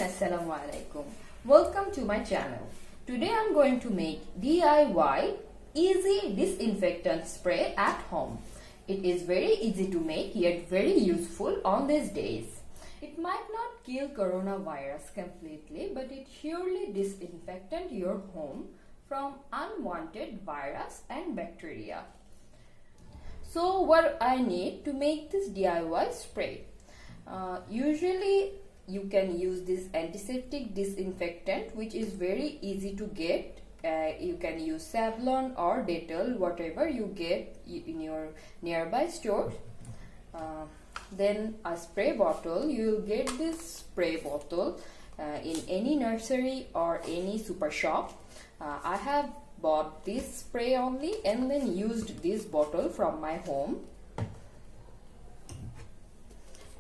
Assalamu alaikum. Welcome to my channel. Today I'm going to make DIY easy disinfectant spray at home. It is very easy to make yet very useful on these days. It might not kill coronavirus completely, but it surely disinfectant your home from unwanted virus and bacteria. So what I need to make this DIY spray? Usually you can use this antiseptic disinfectant, which is very easy to get. You can use Savlon or Detton, whatever you get in your nearby store. Then a spray bottle. You will get this spray bottle in any nursery or any super shop. I have bought this spray only and then used this bottle from my home,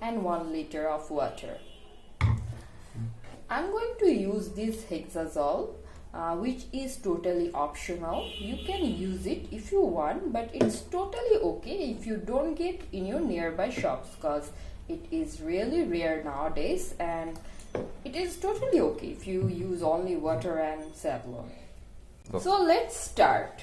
and 1 liter of water. I'm going to use this Hexazol, which is totally optional. You can use it if you want, but it's totally okay if you don't get in your nearby shops, because it is really rare nowadays, and it is totally okay if you use only water and Savlon. So let's start.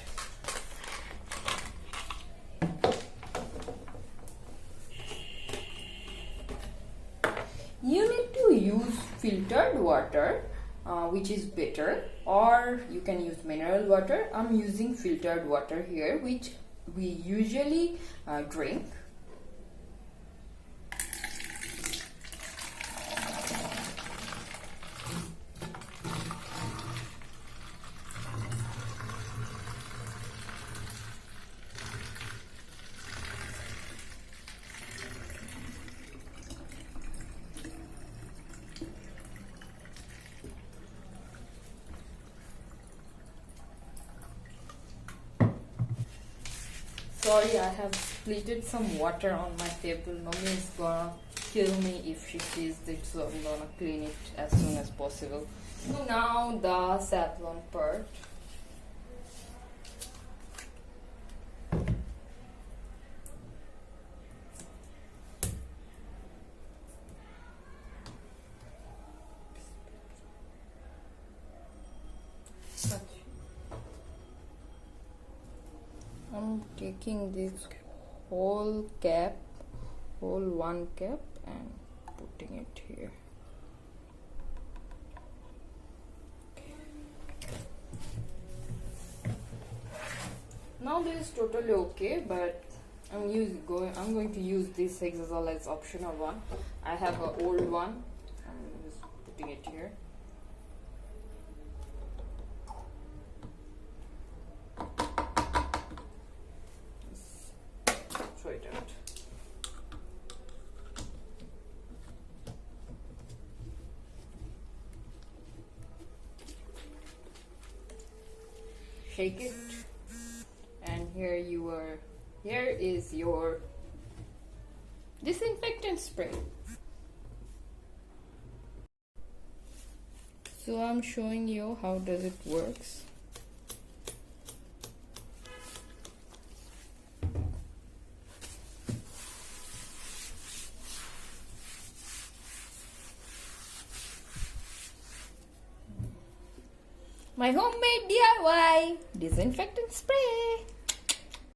You need to use filtered water, which is better, or you can use mineral water. I'm using filtered water here, which we usually drink. Sorry, I have splitted some water on my table. Mommy is gonna kill me if she sees it, so I'm gonna clean it as soon as possible. Now the Savlon part. I'm taking this whole one cap and putting it here. Now this is totally okay, but I'm going to use this Hexazol as optional one. I have an old one. I'm just putting it here. Throw it out. Shake it, and here is your disinfectant spray. So I'm showing you how does it works. My homemade DIY disinfectant spray.